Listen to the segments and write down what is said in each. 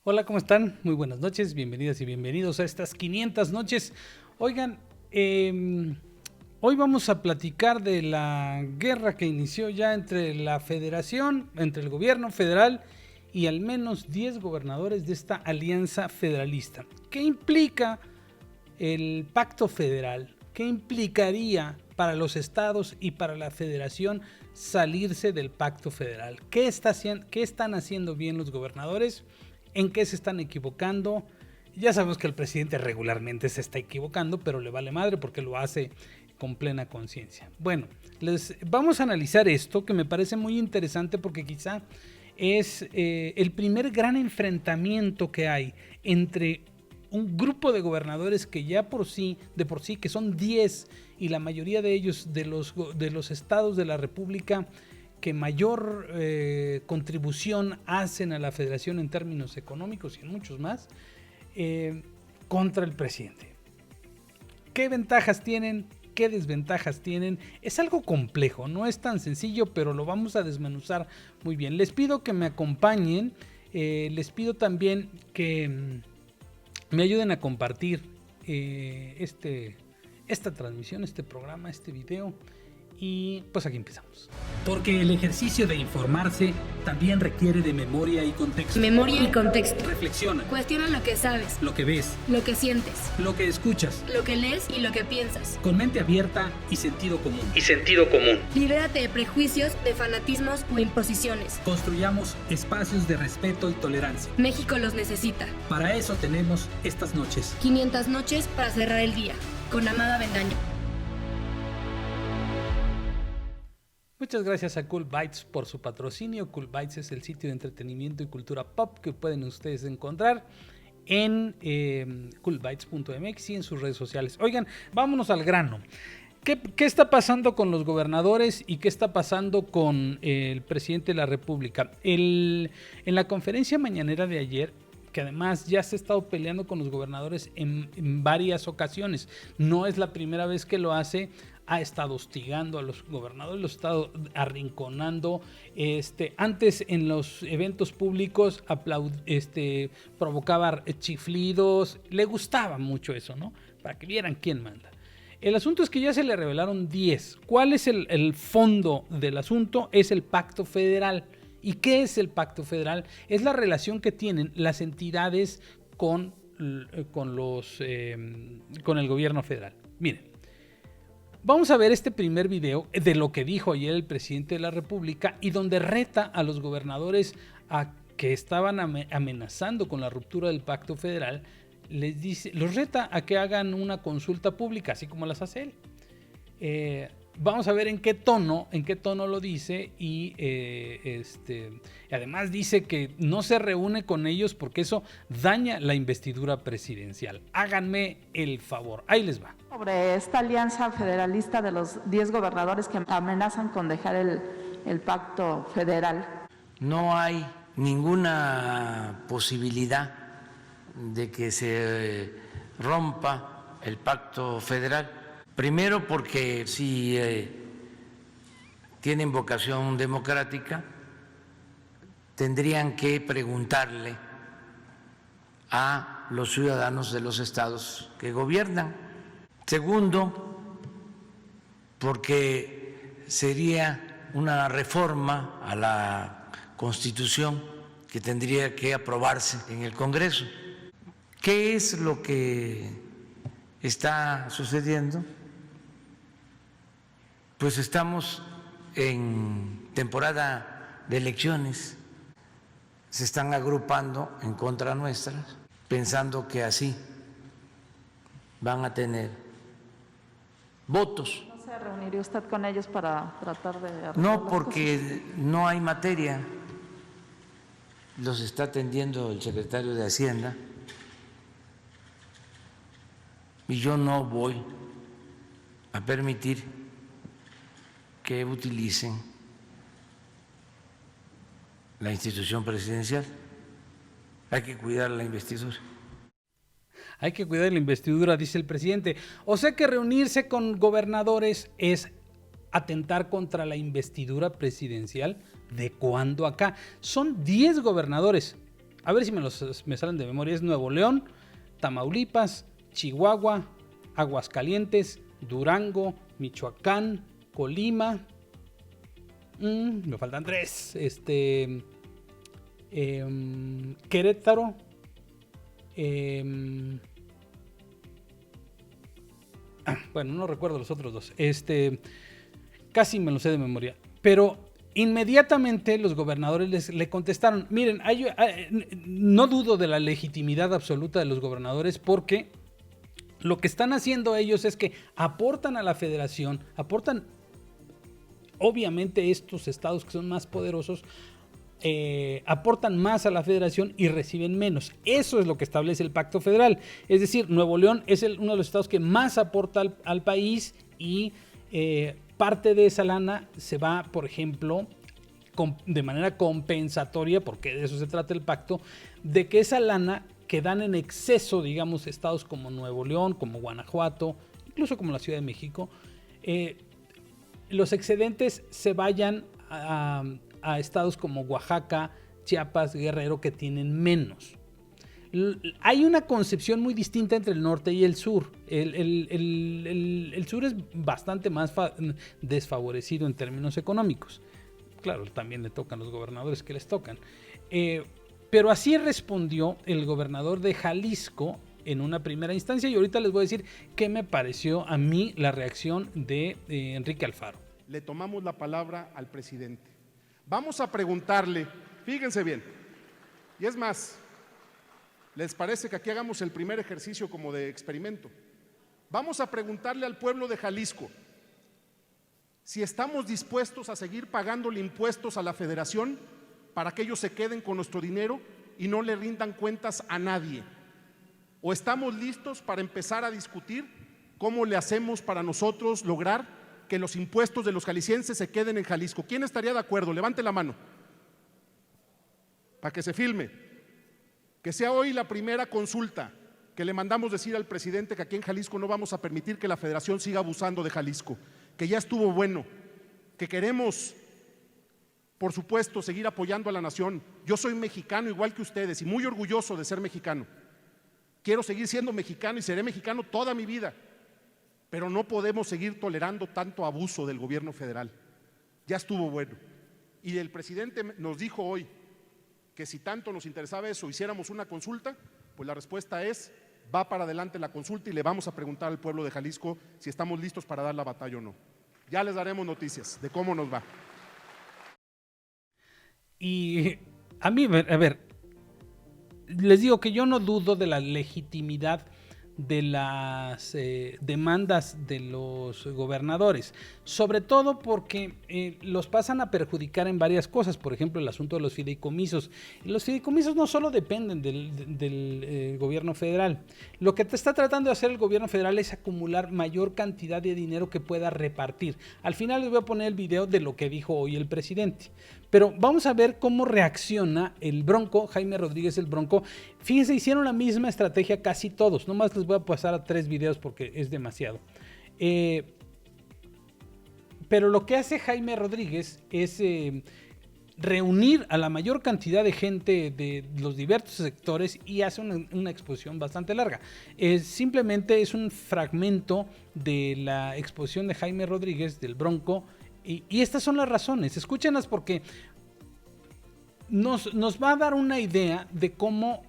Hola, ¿cómo están? Muy buenas noches, bienvenidas y bienvenidos a estas 500 noches. Oigan, hoy vamos a platicar de la guerra que inició ya entre la federación, entre el gobierno federal y al menos 10 gobernadores de esta alianza federalista. ¿Qué implica el pacto federal? ¿Qué implicaría para los estados y para la federación salirse del pacto federal? ¿Qué están haciendo bien los gobernadores? ¿En qué se están equivocando? Ya sabemos que el presidente regularmente se está equivocando, pero le vale madre porque lo hace con plena conciencia. Bueno, vamos a analizar esto que me parece muy interesante porque quizá es el primer gran enfrentamiento que hay entre un grupo de gobernadores que ya de por sí, que son 10 y la mayoría de ellos de los estados de la República que mayor contribución hacen a la federación en términos económicos y en muchos más, contra el presidente. ¿Qué ventajas tienen? ¿Qué desventajas tienen? Es algo complejo, no es tan sencillo, pero lo vamos a desmenuzar muy bien. Les pido que me acompañen, les pido también que me ayuden a compartir esta transmisión, este programa, este video. Y pues aquí empezamos. Porque el ejercicio de informarse también requiere de memoria y contexto. Memoria y contexto. Reflexiona. Cuestiona lo que sabes, Lo que ves, lo que sientes, lo que escuchas, lo que lees y lo que piensas. con mente abierta y sentido común. Libérate de prejuicios, de fanatismos o imposiciones. Construyamos espacios de respeto y tolerancia. México los necesita. Para eso tenemos estas noches. 500 noches para cerrar el día. Con Amada Bendaño. Muchas gracias a Cool Bytes por su patrocinio. Cool Bytes es el sitio de entretenimiento y cultura pop que pueden ustedes encontrar en coolbytes.mx y en sus redes sociales. Oigan, vámonos al grano. ¿Qué está pasando con los gobernadores y qué está pasando con el presidente de la República? En la conferencia mañanera de ayer, que además ya se ha estado peleando con los gobernadores en varias ocasiones, no es la primera vez que lo hace, ha estado hostigando a los gobernadores, los ha estado arrinconando. Antes en los eventos públicos provocaba chiflidos, le gustaba mucho eso, ¿no? Para que vieran quién manda. El asunto es que ya se le revelaron 10. ¿Cuál es el fondo del asunto? Es el pacto federal. ¿Y qué es el pacto federal? Es la relación que tienen las entidades con el gobierno federal. Miren. Vamos a ver este primer video de lo que dijo ayer el presidente de la República y donde reta a los gobernadores a que estaban amenazando con la ruptura del pacto federal. Los reta a que hagan una consulta pública, así como las hace él. Vamos a ver en qué tono lo dice y además dice que no se reúne con ellos porque eso daña la investidura presidencial. Háganme el favor, ahí les va. Sobre esta alianza federalista de los 10 gobernadores que amenazan con dejar el pacto federal. No hay ninguna posibilidad de que se rompa el pacto federal. Primero porque si tienen vocación democrática, tendrían que preguntarle a los ciudadanos de los estados que gobiernan. Segundo, porque sería una reforma a la Constitución que tendría que aprobarse en el Congreso. ¿Qué es lo que está sucediendo? Pues estamos en temporada de elecciones, se están agrupando en contra nuestra, pensando que así van a tener votos. ¿No se reuniría usted con ellos para tratar de arreglar No, las porque cosas? no hay materia. los está atendiendo el secretario de Hacienda y yo no voy a permitir que utilicen la institución presidencial. Hay que cuidar la investidura. Hay que cuidar la investidura, dice el presidente. O sea que reunirse con gobernadores es atentar contra la investidura presidencial. ¿De cuándo acá? Son 10 gobernadores. A ver si me salen de memoria. Es Nuevo León, Tamaulipas, Chihuahua, Aguascalientes, Durango, Michoacán, Colima. Me faltan 3. Querétaro. Bueno, no recuerdo los otros 2. Casi me lo sé de memoria. Pero inmediatamente los gobernadores le contestaron. Miren, no dudo de la legitimidad absoluta de los gobernadores, porque lo que están haciendo ellos es que aportan a la federación, aportan obviamente estos estados que son más poderosos, aportan más a la federación y reciben menos. Eso es lo que establece el Pacto Federal. Es decir, Nuevo León es uno de los estados que más aporta al país y parte de esa lana se va, por ejemplo, de manera compensatoria, porque de eso se trata el pacto, de que esa lana que dan en exceso, digamos, estados como Nuevo León, como Guanajuato, incluso como la Ciudad de México, los excedentes se vayan a estados como Oaxaca, Chiapas, Guerrero, que tienen menos. Hay una concepción muy distinta entre el norte y el sur. El sur es bastante más desfavorecido en términos económicos. Claro, también le tocan los gobernadores que les tocan. Pero así respondió el gobernador de Jalisco en una primera instancia, y ahorita les voy a decir qué me pareció a mí la reacción de Enrique Alfaro. Le tomamos la palabra al presidente. Vamos a preguntarle, fíjense bien, y es más, ¿les parece que aquí hagamos el primer ejercicio como de experimento? Vamos a preguntarle al pueblo de Jalisco si estamos dispuestos a seguir pagándole impuestos a la federación para que ellos se queden con nuestro dinero y no le rindan cuentas a nadie. ¿O estamos listos para empezar a discutir cómo le hacemos para nosotros lograr que los impuestos de los jaliscienses se queden en Jalisco? ¿Quién estaría de acuerdo? Levante la mano para que se filme. Que sea hoy la primera consulta que le mandamos decir al presidente que aquí en Jalisco no vamos a permitir que la federación siga abusando de Jalisco, que ya estuvo bueno, que queremos, por supuesto, seguir apoyando a la nación. Yo soy mexicano igual que ustedes y muy orgulloso de ser mexicano. Quiero seguir siendo mexicano y seré mexicano toda mi vida, pero no podemos seguir tolerando tanto abuso del gobierno federal. Ya estuvo bueno. Y el presidente nos dijo hoy que si tanto nos interesaba eso, hiciéramos una consulta. Pues la respuesta es, va para adelante la consulta y le vamos a preguntar al pueblo de Jalisco si estamos listos para dar la batalla o no. Ya les daremos noticias de cómo nos va. Y a mí, a ver, les digo que yo no dudo de la legitimidad de las demandas de los gobernadores, sobre todo porque los pasan a perjudicar en varias cosas. Por ejemplo, el asunto de los fideicomisos. Los fideicomisos no solo dependen del gobierno federal. Lo que está tratando de hacer el gobierno federal es acumular mayor cantidad de dinero que pueda repartir. Al final les voy a poner el video de lo que dijo hoy el presidente. Pero vamos a ver cómo reacciona el Bronco, Jaime Rodríguez el Bronco. Fíjense, hicieron la misma estrategia casi todos. Nomás les voy a pasar a 3 videos porque es demasiado. Pero lo que hace Jaime Rodríguez es reunir a la mayor cantidad de gente de los diversos sectores y hace una exposición bastante larga. Simplemente es un fragmento de la exposición de Jaime Rodríguez, del Bronco. Y estas son las razones, escúchenlas porque nos va a dar una idea de cómo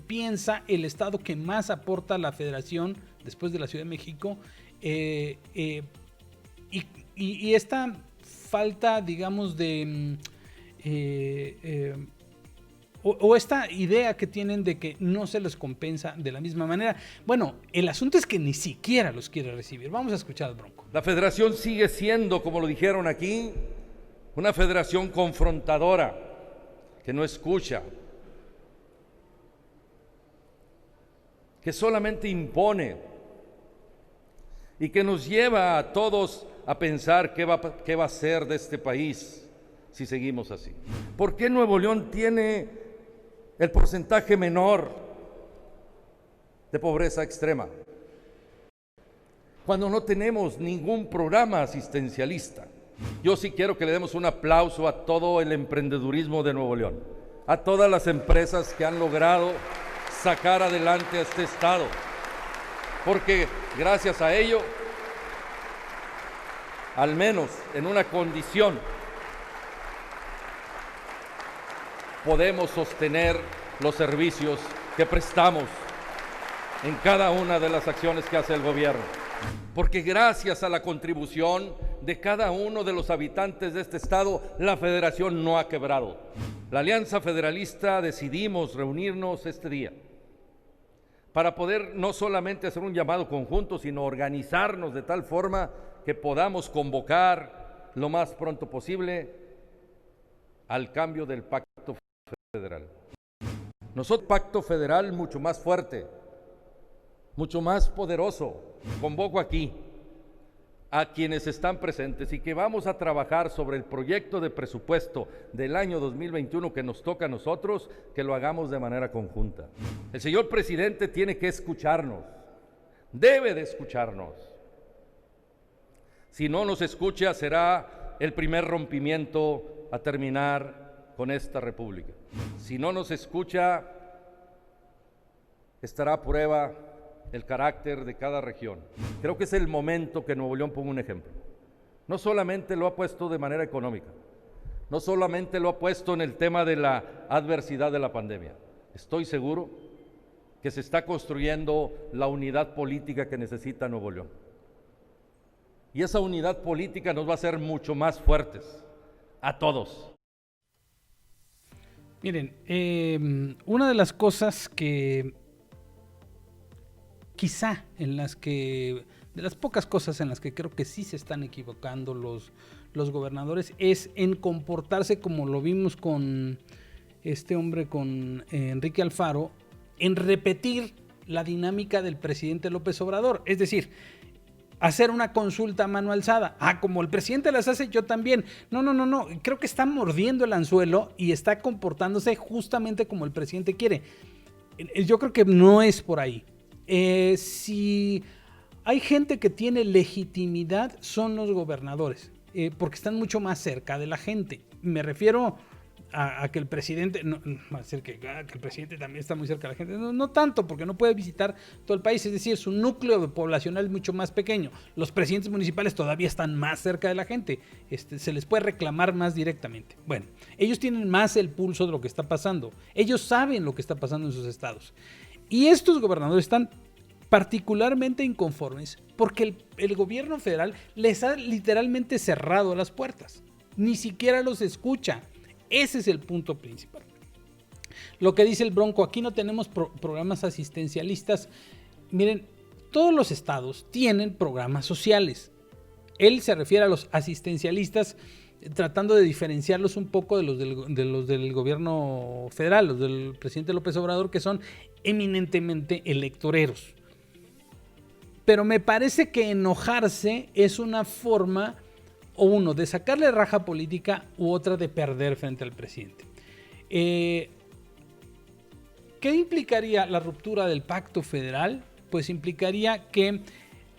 piensa el estado que más aporta a la federación después de la Ciudad de México, y esta falta, digamos, de o esta idea que tienen de que no se les compensa de la misma manera. Bueno, el asunto es que ni siquiera los quiere recibir. Vamos a escuchar al Bronco. La federación sigue siendo, como lo dijeron aquí, una federación confrontadora, que no escucha, que solamente impone y que nos lleva a todos a pensar qué va a ser de este país si seguimos así. ¿Por qué Nuevo León tiene el porcentaje menor de pobreza extrema cuando no tenemos ningún programa asistencialista? Yo sí quiero que le demos un aplauso a todo el emprendedurismo de Nuevo León, a todas las empresas que han logrado sacar adelante a este estado, porque gracias a ello, al menos en una condición, podemos sostener los servicios que prestamos en cada una de las acciones que hace el gobierno. Porque gracias a la contribución de cada uno de los habitantes de este estado, la federación no ha quebrado. La Alianza Federalista decidimos reunirnos este día para poder no solamente hacer un llamado conjunto, sino organizarnos de tal forma que podamos convocar lo más pronto posible al cambio del pacto federal. Nosotros, pacto federal mucho más fuerte, mucho más poderoso. Convoco aquí a quienes están presentes y que vamos a trabajar sobre el proyecto de presupuesto del año 2021 que nos toca a nosotros, que lo hagamos de manera conjunta. El señor presidente tiene que escucharnos, debe de escucharnos. Si no nos escucha, será el primer rompimiento a terminar con esta república. Si no nos escucha, estará a prueba el carácter de cada región. Creo que es el momento que Nuevo León ponga un ejemplo. No solamente lo ha puesto de manera económica, no solamente lo ha puesto en el tema de la adversidad de la pandemia. Estoy seguro que se está construyendo la unidad política que necesita Nuevo León. Y esa unidad política nos va a hacer mucho más fuertes a todos. Miren, una de las cosas que quizá de las pocas cosas en las que creo que sí se están equivocando los gobernadores es en comportarse como lo vimos con este hombre, con Enrique Alfaro, en repetir la dinámica del presidente López Obrador, es decir, hacer una consulta a mano alzada. Como el presidente las hace, yo también. No. Creo que está mordiendo el anzuelo y está comportándose justamente como el presidente quiere. Yo creo que no es por ahí. Si hay gente que tiene legitimidad, son los gobernadores, porque están mucho más cerca de la gente. Me refiero a que el presidente, que el presidente también está muy cerca de la gente, no tanto, porque no puede visitar todo el país, es decir, su núcleo poblacional es mucho más pequeño. Los presidentes municipales todavía están más cerca de la gente, se les puede reclamar más directamente. Bueno, ellos tienen más el pulso de lo que está pasando, ellos saben lo que está pasando en sus estados. Y estos gobernadores están particularmente inconformes porque el gobierno federal les ha literalmente cerrado las puertas. Ni siquiera los escucha. Ese es el punto principal. Lo que dice el Bronco, aquí no tenemos programas asistencialistas. Miren, todos los estados tienen programas sociales. Él se refiere a los asistencialistas tratando de diferenciarlos un poco de los del gobierno federal, los del presidente López Obrador, que son eminentemente electoreros. Pero me parece que enojarse es una forma, o uno, de sacarle raja política, u otra de perder frente al presidente. ¿Qué implicaría la ruptura del pacto federal? Pues implicaría que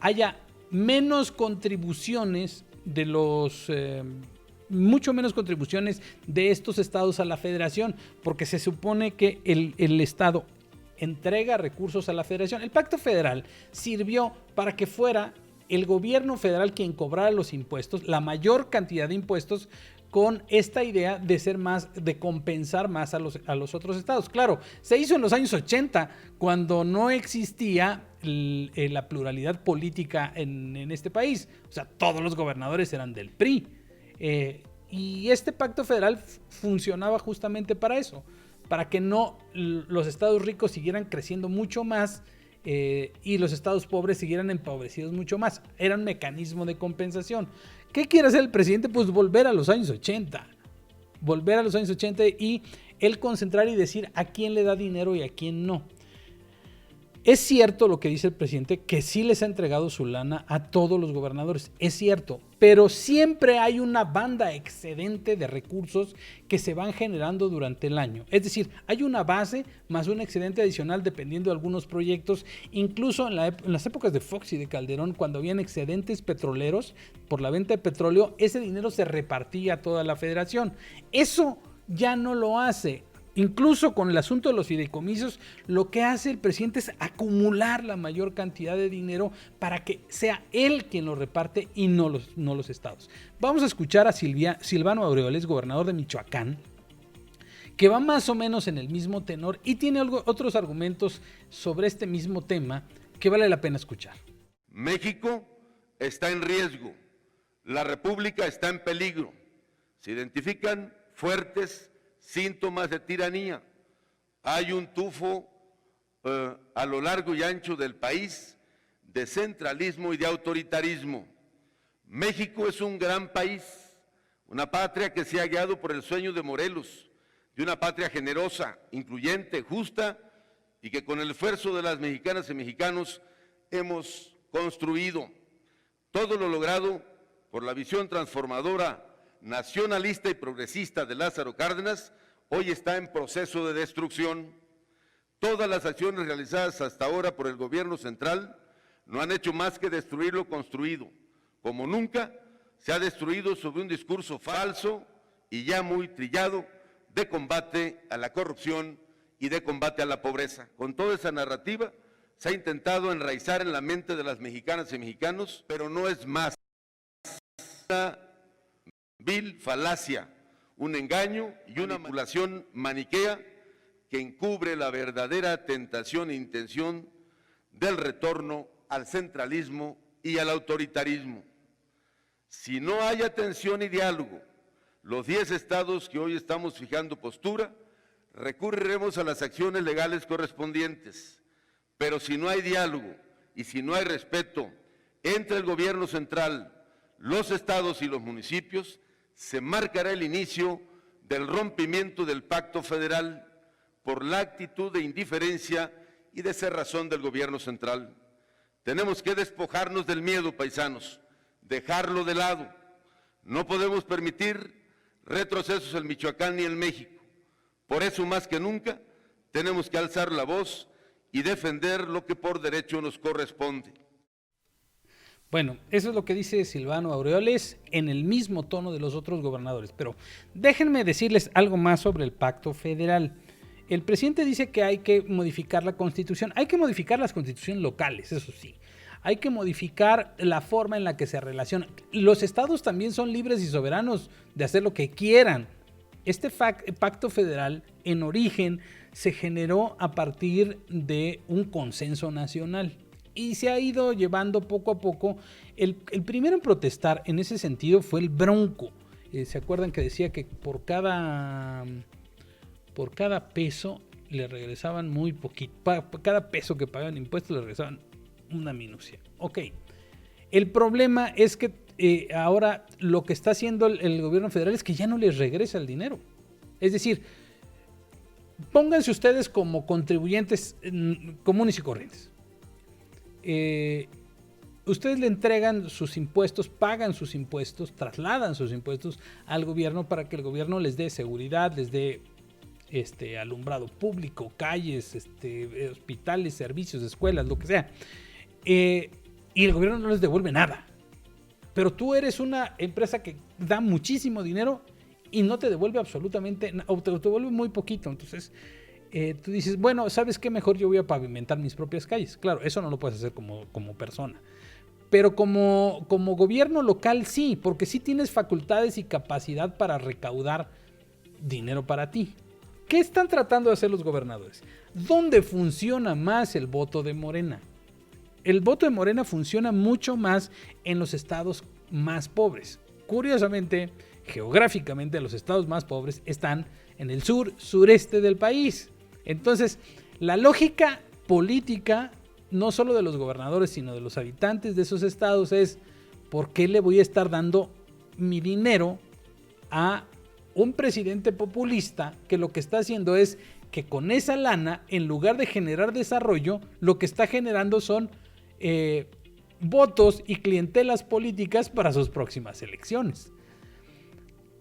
haya menos contribuciones de mucho menos contribuciones de estos estados a la federación, porque se supone que el estado entrega recursos a la federación. El pacto federal sirvió para que fuera el gobierno federal quien cobrara los impuestos, la mayor cantidad de impuestos, con esta idea de compensar más a los otros estados. Claro, se hizo en los años 80, cuando no existía la pluralidad política en este país. O sea, todos los gobernadores eran del PRI. Y este pacto federal funcionaba justamente para eso, para que no los estados ricos siguieran creciendo mucho más y los estados pobres siguieran empobrecidos mucho más. Era un mecanismo de compensación. ¿Qué quiere hacer el presidente? Pues volver a los años 80. Volver a los años 80 y él concentrar y decir a quién le da dinero y a quién no. Es cierto lo que dice el presidente, que sí les ha entregado su lana a todos los gobernadores, es cierto, pero siempre hay una banda excedente de recursos que se van generando durante el año. Es decir, hay una base más un excedente adicional dependiendo de algunos proyectos, incluso en las épocas de Fox y de Calderón, cuando habían excedentes petroleros por la venta de petróleo, ese dinero se repartía a toda la federación. Eso ya no lo hace. Incluso con el asunto de los fideicomisos, lo que hace el presidente es acumular la mayor cantidad de dinero para que sea él quien lo reparte y no los estados. Vamos a escuchar a Silvano Aureoles, gobernador de Michoacán, que va más o menos en el mismo tenor y tiene otros argumentos sobre este mismo tema que vale la pena escuchar. México está en riesgo, la República está en peligro, se identifican fuertes síntomas de tiranía. Hay un tufo a lo largo y ancho del país de centralismo y de autoritarismo. México es un gran país, una patria que se ha guiado por el sueño de Morelos, de una patria generosa, incluyente, justa y que con el esfuerzo de las mexicanas y mexicanos hemos construido. Todo lo logrado por la visión transformadora, nacionalista y progresista de Lázaro Cárdenas, hoy está en proceso de destrucción. Todas las acciones realizadas hasta ahora por el gobierno central no han hecho más que destruir lo construido. Como nunca, se ha destruido sobre un discurso falso y ya muy trillado de combate a la corrupción y de combate a la pobreza. Con toda esa narrativa se ha intentado enraizar en la mente de las mexicanas y mexicanos, pero no es más una vil falacia, un engaño y una manipulación maniquea que encubre la verdadera tentación e intención del retorno al centralismo y al autoritarismo. Si no hay atención y diálogo, los 10 estados que hoy estamos fijando postura, recurriremos a las acciones legales correspondientes. Pero si no hay diálogo y si no hay respeto entre el gobierno central, los estados y los municipios, se marcará el inicio del rompimiento del pacto federal por la actitud de indiferencia y de cerrazón del gobierno central. Tenemos que despojarnos del miedo, paisanos, dejarlo de lado. No podemos permitir retrocesos en Michoacán ni en México. Por eso, más que nunca, tenemos que alzar la voz y defender lo que por derecho nos corresponde. Bueno, eso es lo que dice Silvano Aureoles en el mismo tono de los otros gobernadores. Pero déjenme decirles algo más sobre el pacto federal. El presidente dice que hay que modificar la Constitución. Hay que modificar las constituciones locales, eso sí. Hay que modificar la forma en la que se relacionan. Los estados también son libres y soberanos de hacer lo que quieran. Este pacto federal, en origen, se generó a partir de un consenso nacional. Y se ha ido llevando poco a poco. El primero en protestar en ese sentido fue el Bronco. ¿Se acuerdan que decía que por cada peso le regresaban muy poquito? Cada peso que pagaban impuestos le regresaban una minucia. Ok. El problema es que ahora lo que está haciendo el gobierno federal es que ya no les regresa el dinero. Es decir, pónganse ustedes como contribuyentes comunes y corrientes. Ustedes le entregan sus impuestos, pagan sus impuestos, trasladan sus impuestos al gobierno para que el gobierno les dé seguridad, les dé alumbrado público, calles, hospitales, servicios, escuelas, lo que sea. Y el gobierno no les devuelve nada. Pero tú eres una empresa que da muchísimo dinero y no te devuelve absolutamente nada, o te devuelve muy poquito. Entonces tú dices, bueno, ¿sabes qué? Mejor yo voy a pavimentar mis propias calles. Claro, eso no lo puedes hacer como persona. Pero como gobierno local sí, porque sí tienes facultades y capacidad para recaudar dinero para ti. ¿Qué están tratando de hacer los gobernadores? ¿Dónde funciona más el voto de Morena? El voto de Morena funciona mucho más en los estados más pobres. Curiosamente, geográficamente, los estados más pobres están en el sureste del país. Entonces, la lógica política, no solo de los gobernadores, sino de los habitantes de esos estados es, ¿por qué le voy a estar dando mi dinero a un presidente populista que lo que está haciendo es que con esa lana, en lugar de generar desarrollo, lo que está generando son votos y clientelas políticas para sus próximas elecciones.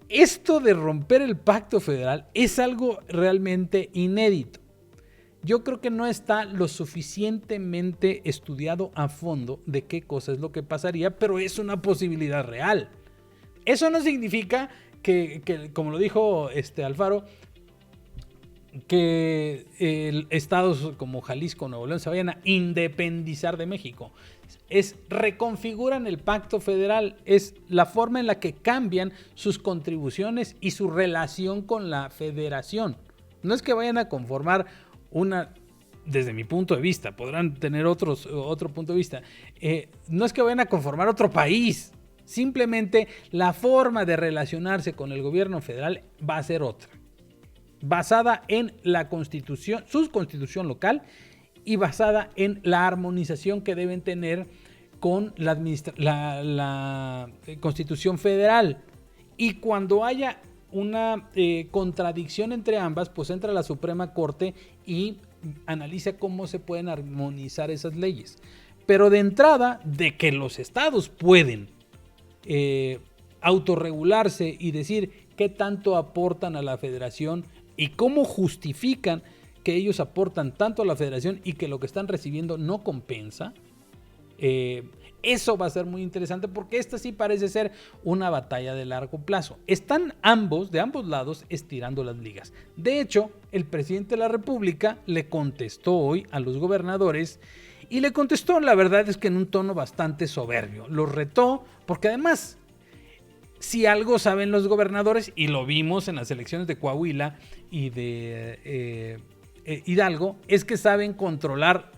Esto de romper el pacto federal es algo realmente inédito. Yo creo que no está lo suficientemente estudiado a fondo de qué cosa es lo que pasaría, pero es una posibilidad real. Eso no significa que como lo dijo Alfaro, que estados como Jalisco o Nuevo León se vayan a independizar de México. Reconfiguran el pacto federal, es la forma en la que cambian sus contribuciones y su relación con la federación. No es que vayan a conformar desde mi punto de vista, podrán tener otro punto de vista, no es que vayan a conformar otro país, simplemente la forma de relacionarse con el gobierno federal va a ser otra, basada en la constitución, su constitución local, y basada en la armonización que deben tener con la constitución federal. Y cuando haya una contradicción entre ambas, pues entra la Suprema Corte y analiza cómo se pueden armonizar esas leyes. Pero de entrada, de que los estados pueden autorregularse y decir qué tanto aportan a la federación y cómo justifican que ellos aportan tanto a la federación y que lo que están recibiendo no compensa, eso va a ser muy interesante, porque esta sí parece ser una batalla de largo plazo. Están de ambos lados estirando las ligas. De hecho, el presidente de la República le contestó hoy a los gobernadores, y le contestó, la verdad es que en un tono bastante soberbio. Los retó, porque además, si algo saben los gobernadores, y lo vimos en las elecciones de Coahuila y de Hidalgo, es que saben controlar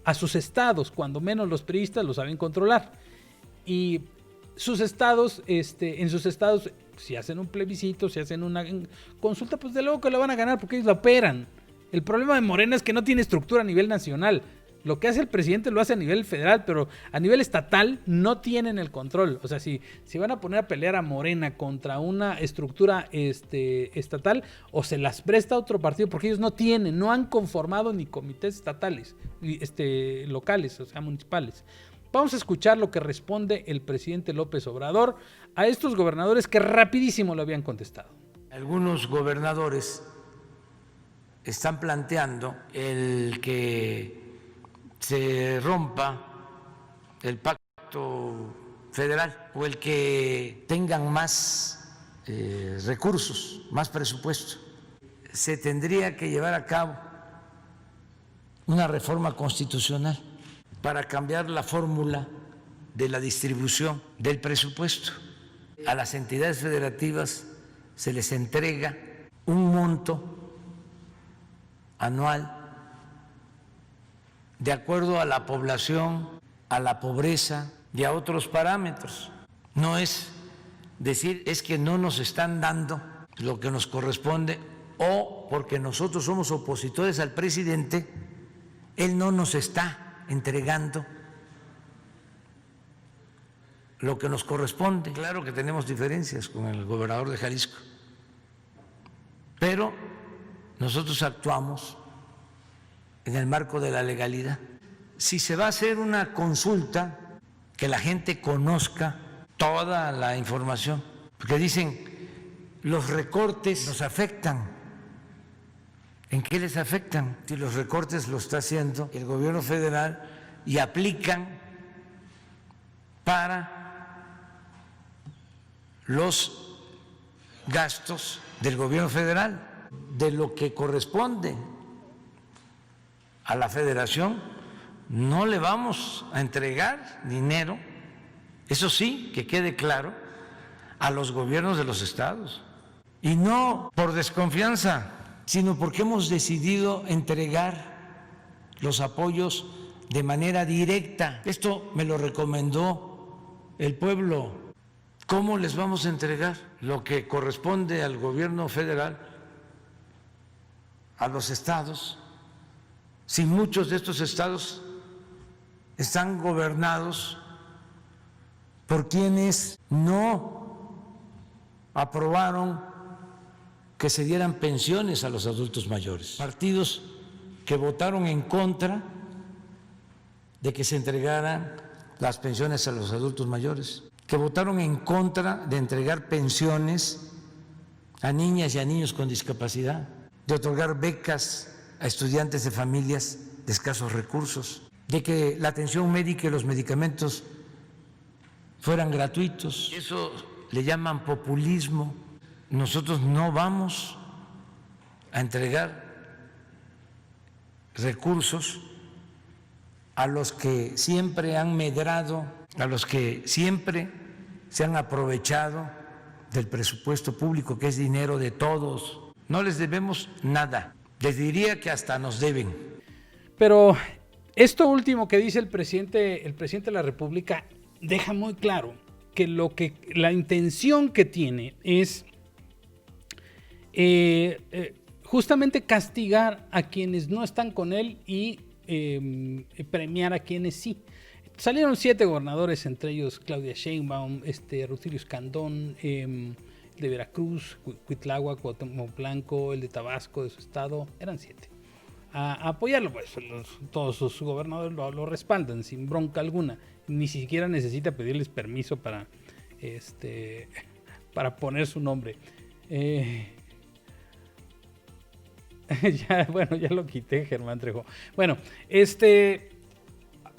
a sus estados, cuando menos los priistas lo saben controlar. Y sus estados, en sus estados, si hacen un plebiscito, si hacen una consulta, pues de luego que lo van a ganar, porque ellos la operan. El problema de Morena es que no tiene estructura a nivel nacional. Lo que hace el presidente lo hace a nivel federal, pero a nivel estatal no tienen el control. O sea, si van a poner a pelear a Morena contra una estructura estatal, o se las presta a otro partido, porque ellos no han conformado ni comités estatales, locales, o sea, municipales. Vamos a escuchar lo que responde el presidente López Obrador a estos gobernadores que rapidísimo lo habían contestado. Algunos gobernadores están planteando el que se rompa el pacto federal, o el que tengan más recursos, más presupuesto. Se tendría que llevar a cabo una reforma constitucional para cambiar la fórmula de la distribución del presupuesto. A las entidades federativas se les entrega un monto anual de acuerdo a la población, a la pobreza y a otros parámetros. No es decir, es que no nos están dando lo que nos corresponde, o porque nosotros somos opositores al presidente, él no nos está entregando lo que nos corresponde. Claro que tenemos diferencias con el gobernador de Jalisco, pero nosotros actuamos en el marco de la legalidad. Si se va a hacer una consulta, que la gente conozca toda la información, porque dicen, los recortes nos afectan. ¿En qué les afectan? Si los recortes lo está haciendo el gobierno federal y aplican para los gastos del gobierno federal, de lo que corresponde a la federación, no le vamos a entregar dinero, eso sí, que quede claro, a los gobiernos de los estados. Y no por desconfianza, sino porque hemos decidido entregar los apoyos de manera directa. Esto me lo recomendó el pueblo. ¿Cómo les vamos a entregar lo que corresponde al gobierno federal a los estados, si muchos de estos estados están gobernados por quienes no aprobaron que se dieran pensiones a los adultos mayores, partidos que votaron en contra de que se entregaran las pensiones a los adultos mayores, que votaron en contra de entregar pensiones a niñas y a niños con discapacidad, de otorgar becas a estudiantes de familias de escasos recursos, de que la atención médica y los medicamentos fueran gratuitos. Eso le llaman populismo. Nosotros no vamos a entregar recursos a los que siempre han medrado, a los que siempre se han aprovechado del presupuesto público, que es dinero de todos. No les debemos nada. Les diría que hasta nos deben. Pero esto último que dice el presidente de la República deja muy claro que la intención que tiene es justamente castigar a quienes no están con él y premiar a quienes sí. Salieron 7 gobernadores, entre ellos Claudia Sheinbaum, Rutilio Escandón, de Veracruz, Cuitláhuac, Cuauhtémoc Blanco, el de Tabasco, de su estado, eran 7. A apoyarlo, pues todos sus gobernadores lo respaldan sin bronca alguna. Ni siquiera necesita pedirles permiso para poner su nombre. Ya lo quité, Germán Trejo. Bueno,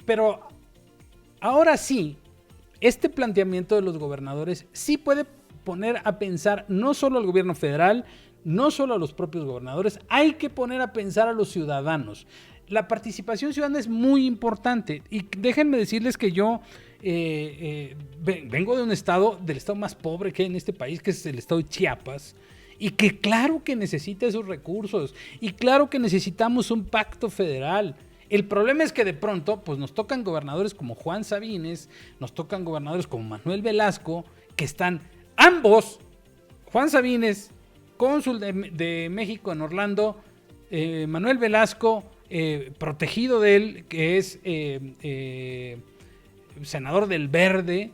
pero ahora sí, este planteamiento de los gobernadores sí puede poner a pensar no solo al gobierno federal, no solo a los propios gobernadores, hay que poner a pensar a los ciudadanos. La participación ciudadana es muy importante y déjenme decirles que yo vengo de del estado más pobre que hay en este país, que es el estado de Chiapas, y que claro que necesita esos recursos y claro que necesitamos un pacto federal. El problema es que de pronto pues nos tocan gobernadores como Juan Sabines, nos tocan gobernadores como Manuel Velasco, que están ambos, Juan Sabines, cónsul de México en Orlando, Manuel Velasco, protegido de él, que es senador del Verde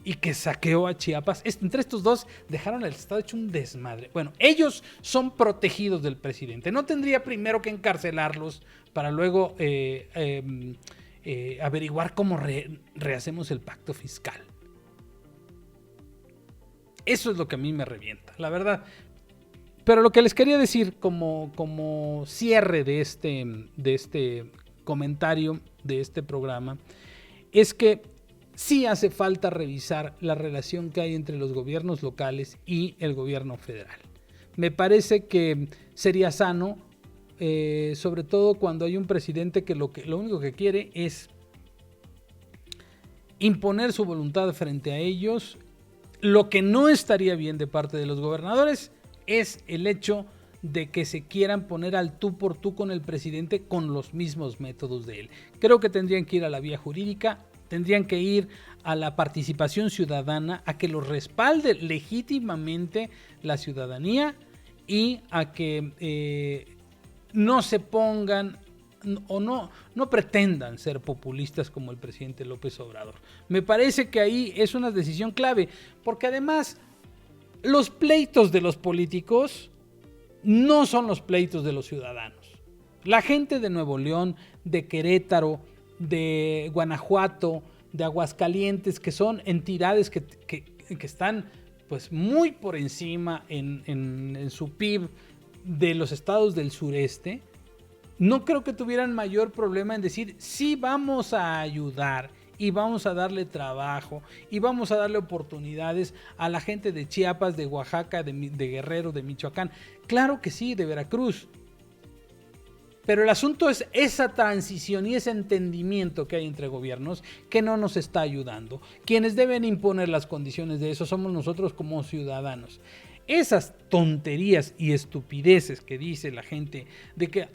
y que saqueó a Chiapas. Entre estos dos dejaron el estado hecho un desmadre. Bueno, ellos son protegidos del presidente. No tendría primero que encarcelarlos para luego averiguar cómo rehacemos el pacto fiscal. Eso es lo que a mí me revienta, la verdad. Pero lo que les quería decir como cierre de este comentario, de este programa, es que sí hace falta revisar la relación que hay entre los gobiernos locales y el gobierno federal. Me parece que sería sano, sobre todo cuando hay un presidente que lo único que quiere es imponer su voluntad frente a ellos. Lo que no estaría bien de parte de los gobernadores es el hecho de que se quieran poner al tú por tú con el presidente con los mismos métodos de él. Creo que tendrían que ir a la vía jurídica, tendrían que ir a la participación ciudadana, a que los respalde legítimamente la ciudadanía y a que no se pongan o no pretendan ser populistas como el presidente López Obrador. Me parece que ahí es una decisión clave, porque además los pleitos de los políticos no son los pleitos de los ciudadanos. La gente de Nuevo León, de Querétaro, de Guanajuato, de Aguascalientes, que son entidades que están pues muy por encima en su PIB de los estados del sureste, no creo que tuvieran mayor problema en decir sí, vamos a ayudar y vamos a darle trabajo y vamos a darle oportunidades a la gente de Chiapas, de Oaxaca, de Guerrero, de Michoacán. Claro que sí, de Veracruz. Pero el asunto es esa transición y ese entendimiento que hay entre gobiernos que no nos está ayudando. Quienes deben imponer las condiciones de eso somos nosotros como ciudadanos. Esas tonterías y estupideces que dice la gente de que,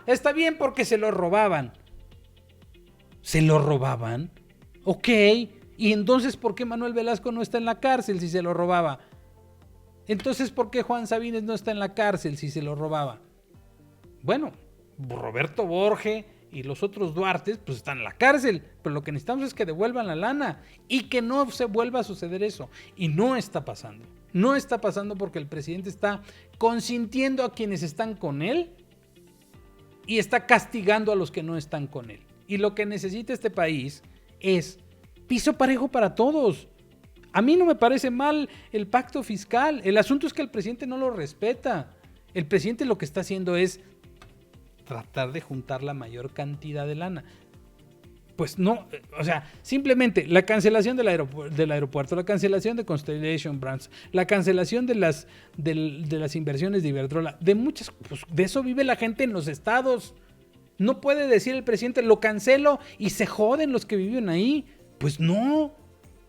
está bien porque se lo robaban. ¿Se lo robaban? Ok, y entonces ¿por qué Manuel Velasco no está en la cárcel si se lo robaba? Entonces ¿por qué Juan Sabines no está en la cárcel si se lo robaba? Bueno, Roberto Borge y los otros Duartes pues están en la cárcel, pero lo que necesitamos es que devuelvan la lana y que no se vuelva a suceder eso, y no está pasando. No está pasando porque el presidente está consintiendo a quienes están con él y está castigando a los que no están con él. Y lo que necesita este país es piso parejo para todos. A mí no me parece mal el pacto fiscal. El asunto es que el presidente no lo respeta. El presidente lo que está haciendo es tratar de juntar la mayor cantidad de lana. Pues no, o sea, simplemente la cancelación del aeropuerto, la cancelación de Constellation Brands, la cancelación de las inversiones de Iberdrola, de muchas, pues de eso vive la gente en los estados. No puede decir el presidente, lo cancelo y se joden los que viven ahí. Pues no,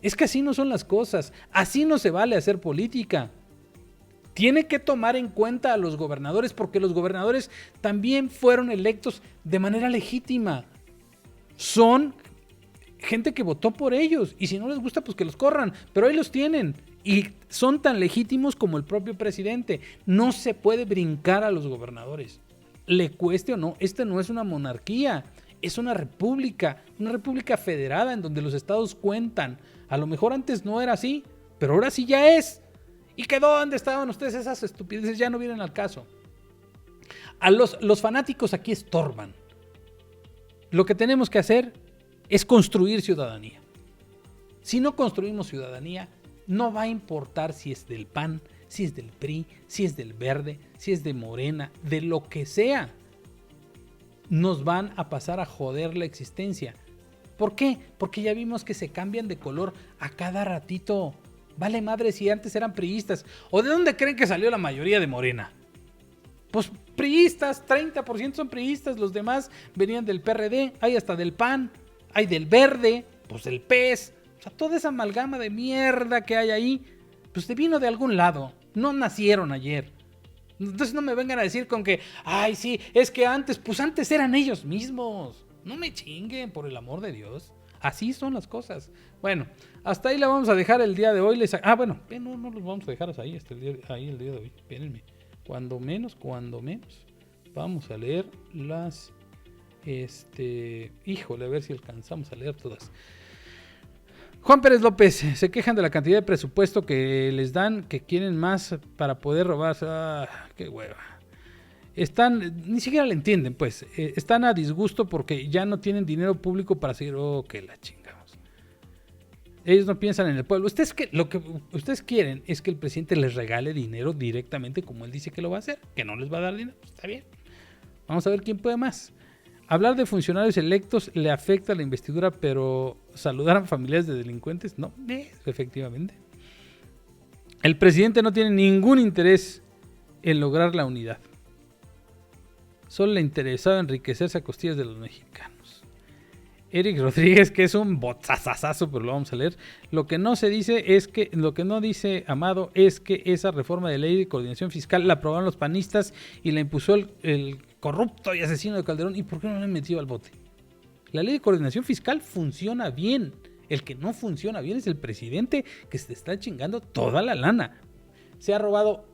es que así no son las cosas, así no se vale hacer política. Tiene que tomar en cuenta a los gobernadores porque los gobernadores también fueron electos de manera legítima. Son gente que votó por ellos y si no les gusta pues que los corran, pero ahí los tienen y son tan legítimos como el propio presidente. No se puede brincar a los gobernadores, le cueste o no. Esta no es una monarquía, es una república federada en donde los estados cuentan. A lo mejor antes no era así, pero ahora sí ya es. ¿Y quedó donde estaban ustedes? Esas estupideces ya no vienen al caso. A los fanáticos aquí estorban. Lo que tenemos que hacer es construir ciudadanía. Si no construimos ciudadanía, no va a importar si es del PAN, si es del PRI, si es del Verde, si es de Morena, de lo que sea. Nos van a pasar a joder la existencia. ¿Por qué? Porque ya vimos que se cambian de color a cada ratito. Vale madre si antes eran priistas. ¿O de dónde creen que salió la mayoría de Morena? Pues priistas, 30% son priistas, los demás venían del PRD, hay hasta del PAN, hay del Verde, pues del PES, o sea, toda esa amalgama de mierda que hay ahí, pues te vino de algún lado, no nacieron ayer. Entonces no me vengan a decir con que, ay sí, es que antes, pues antes eran ellos mismos, no me chinguen, por el amor de Dios, así son las cosas. Bueno, hasta ahí la vamos a dejar el día de hoy. No los vamos a dejar hasta ahí, el día de hoy, espérenme. Cuando menos, vamos a leer las, híjole, a ver si alcanzamos a leer todas. Juan Pérez López, se quejan de la cantidad de presupuesto que les dan, que quieren más para poder robar. Qué hueva. Ni siquiera le entienden, pues. Están a disgusto porque ya no tienen dinero público para seguir. Que la chingamos. Ellos no piensan en el pueblo. Lo que ustedes quieren es que el presidente les regale dinero directamente como él dice que lo va a hacer, que no les va a dar dinero. Está bien. Vamos a ver quién puede más. Hablar de funcionarios electos le afecta a la investidura, pero saludar a familiares de delincuentes, no, efectivamente. El presidente no tiene ningún interés en lograr la unidad. Solo le interesaba enriquecerse a costillas de los mexicanos. Eric Rodríguez, que es un botazazazo, pero lo vamos a leer. Lo que no dice Amado es que esa reforma de ley de coordinación fiscal la aprobaron los panistas y la impuso el corrupto y asesino de Calderón. ¿Y por qué no le han metido al bote? La ley de coordinación fiscal funciona bien. El que no funciona bien es el presidente, que se está chingando toda la lana. Se ha robado,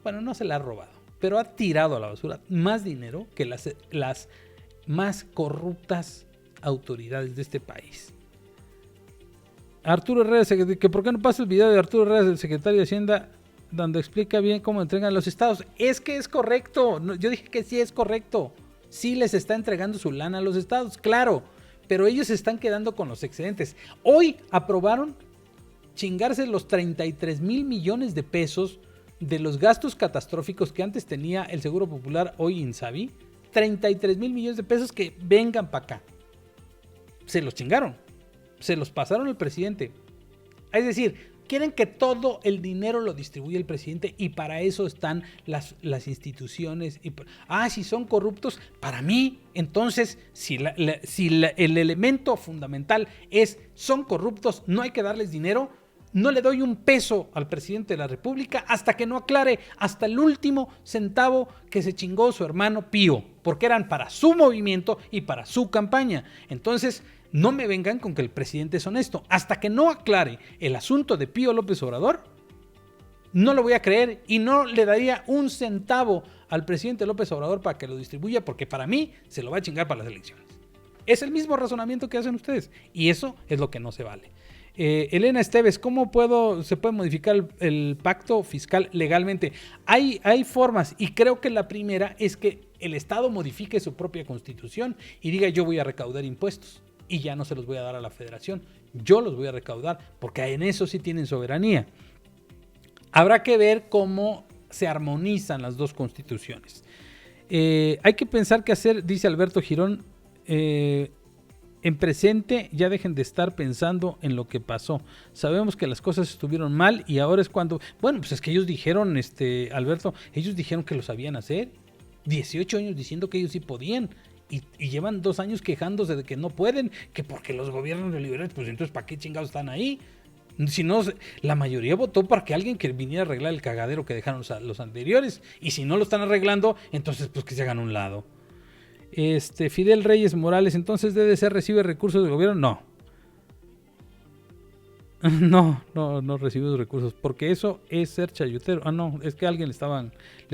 bueno, no se la ha robado, pero ha tirado a la basura más dinero que las más corruptas autoridades de este país. Arturo Herrera, que por qué no pasa el video de Arturo Herrera, el secretario de Hacienda, donde explica bien cómo entregan los estados. Es que es correcto, yo dije que sí es correcto, sí les está entregando su lana a los estados, claro, pero ellos se están quedando con los excedentes. Hoy aprobaron chingarse los 33 mil millones de pesos de los gastos catastróficos que antes tenía el Seguro Popular, hoy Insabi. 33 mil millones de pesos que vengan para acá. Se los chingaron, se los pasaron al presidente. Es decir, quieren que todo el dinero lo distribuya el presidente y para eso están las instituciones. Si son corruptos, para mí, entonces, si el elemento fundamental es son corruptos, no hay que darles dinero, no le doy un peso al presidente de la República hasta que no aclare hasta el último centavo que se chingó su hermano Pío, porque eran para su movimiento y para su campaña. Entonces, no me vengan con que el presidente es honesto. Hasta que no aclare el asunto de Pío López Obrador, no lo voy a creer y no le daría un centavo al presidente López Obrador para que lo distribuya, porque para mí se lo va a chingar para las elecciones. Es el mismo razonamiento que hacen ustedes, y eso es lo que no se vale. Elena Esteves, ¿cómo se puede modificar el pacto fiscal legalmente? Hay formas, y creo que la primera es que el Estado modifique su propia constitución y diga: yo voy a recaudar impuestos y ya no se los voy a dar a la federación, yo los voy a recaudar, porque en eso sí tienen soberanía. Habrá que ver cómo se armonizan las dos constituciones. Hay que pensar qué hacer, dice Alberto Girón. En presente, ya dejen de estar pensando en lo que pasó. Sabemos que las cosas estuvieron mal y ahora es cuando... Bueno, pues es que ellos dijeron, Alberto, ellos dijeron que lo sabían hacer. 18 años diciendo que ellos sí podían. Y llevan 2 años quejándose de que no pueden, que porque los gobiernos neoliberales, pues entonces ¿para qué chingados están ahí? Si no, la mayoría votó para que alguien que viniera a arreglar el cagadero que dejaron los anteriores. Y si no lo están arreglando, entonces pues que se hagan a un lado. Fidel Reyes Morales, entonces DDC recibe recursos del gobierno. No recibe los recursos, porque eso es ser chayotero. No, es que alguien le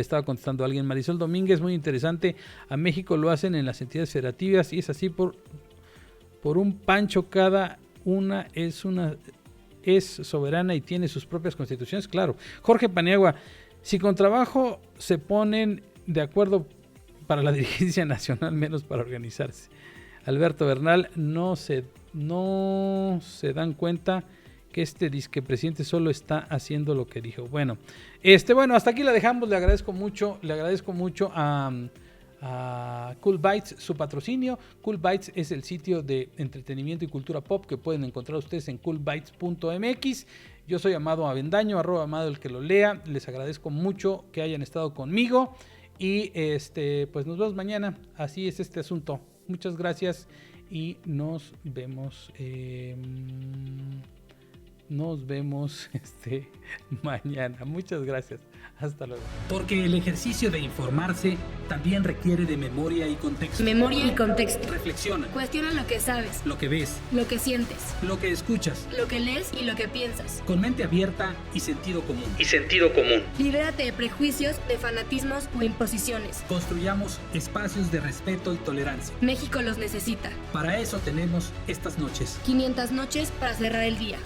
estaba contestando a alguien. Marisol Domínguez, muy interesante. A México lo hacen en las entidades federativas y es así por un pancho, cada una es soberana y tiene sus propias constituciones. Claro. Jorge Paniagua, si con trabajo se ponen de acuerdo para la dirigencia nacional, menos para organizarse. Alberto Bernal, no se dan cuenta que disque presidente solo está haciendo lo que dijo. Bueno, hasta aquí la dejamos. Le agradezco mucho a Cool Bytes su patrocinio. Cool Bytes es el sitio de entretenimiento y cultura pop que pueden encontrar ustedes en coolbytes.mx. Yo soy Amado Avendaño, @Amado el que lo lea. Les agradezco mucho que hayan estado conmigo. Y pues nos vemos mañana. Así es este asunto. Muchas gracias y nos vemos. Mañana. Muchas gracias. Hasta luego. Porque el ejercicio de informarse también requiere de memoria y contexto. Memoria y contexto. Reflexiona. Cuestiona lo que sabes, Lo que ves, lo que sientes, lo que escuchas. lo que lees y lo que piensas. Con mente abierta y sentido común. Libérate de prejuicios, de fanatismos o imposiciones. Construyamos espacios de respeto y tolerancia. México los necesita. Para eso tenemos estas noches. 500 noches para cerrar el día.